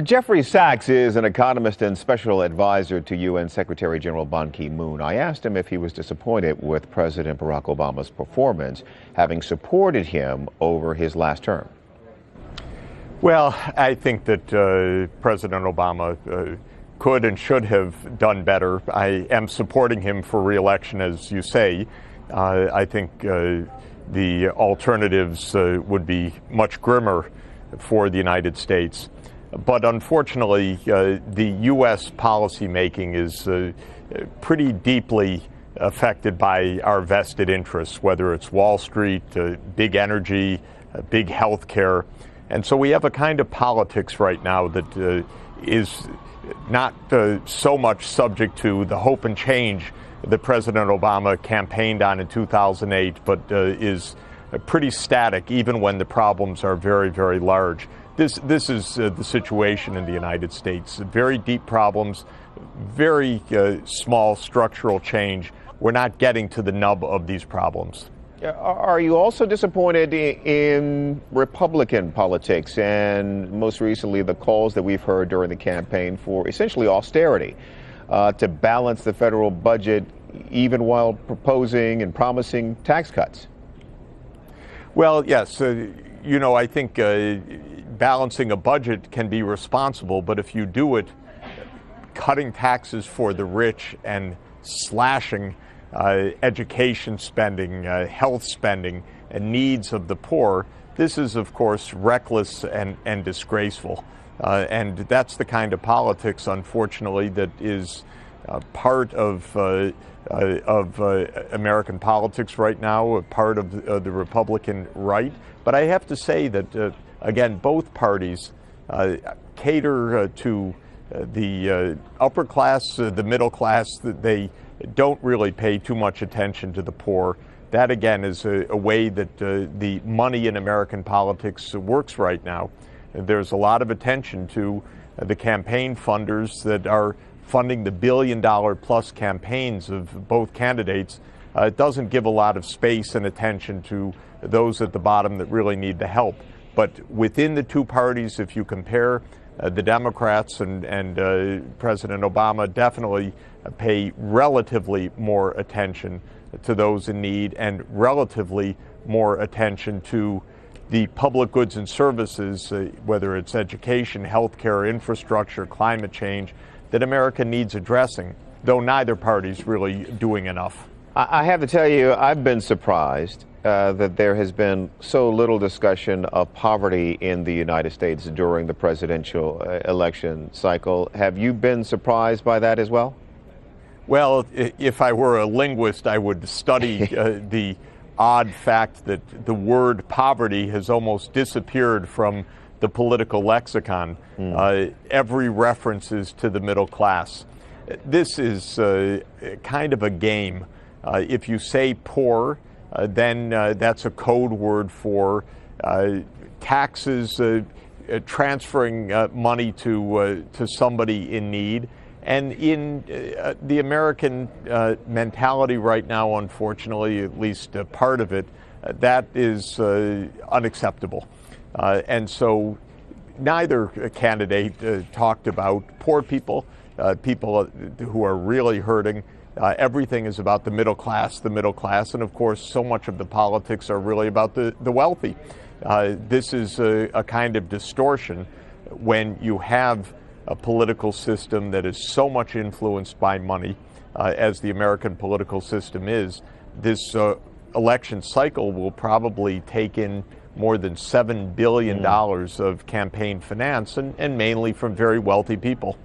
Jeffrey Sachs is an economist and special advisor to UN Secretary General Ban Ki-moon. I asked him if he was disappointed with President Barack Obama's performance, having supported him over his last term. Well, I think that President Obama could and should have done better. I am supporting him for re-election, as you say. I think the alternatives would be much grimmer for the United States. But unfortunately, the U.S. policymaking is pretty deeply affected by our vested interests, whether it's Wall Street, big energy, big health care. And so we have a kind of politics right now that is not so much subject to the hope and change that President Obama campaigned on in 2008, but is pretty static even when the problems are very, very large. This is the situation in the United States. Very deep problems, very small structural change. We're not getting to the nub of these problems. Are you also disappointed in Republican politics and most recently the calls that we've heard during the campaign for essentially austerity to balance the federal budget even while proposing and promising tax cuts? Well, yes. I think balancing a budget can be responsible, but if you do it cutting taxes for the rich and slashing education spending, health spending, and needs of the poor, this is, of course, reckless and disgraceful. And that's the kind of politics, unfortunately, that is part of American politics right now, a part of the Republican right. But I have to say that, again, both parties cater to the upper class, the middle class. They don't really pay too much attention to the poor. That, again, is a way that the money in American politics works right now. There's a lot of attention to the campaign funders that are funding the billion-dollar-plus campaigns of both candidates. It doesn't give a lot of space and attention to those at the bottom that really need the help. But within the two parties, if you compare the Democrats and President Obama, definitely pay relatively more attention to those in need and relatively more attention to the public goods and services, whether it's education, healthcare, infrastructure, climate change, that America needs addressing, though neither party's really doing enough. I have to tell you, I've been surprised that there has been so little discussion of poverty in the United States during the presidential election cycle. Have you been surprised by that as well? Well, if I were a linguist, I would study the odd fact that the word poverty has almost disappeared from the political lexicon. Every reference is to the middle class. This is kind of a game. If you say poor, then that's a code word for taxes, transferring money to somebody in need. And in the American mentality right now, unfortunately, at least a part of it, that is unacceptable. And so neither candidate talked about poor people, people who are really hurting. Everything is about the middle class, and of course, so much of the politics are really about the wealthy. This is a kind of distortion when you have a political system that is so much influenced by money, as the American political system is. This election cycle will probably take in more than $7 billion of campaign finance, and mainly from very wealthy people.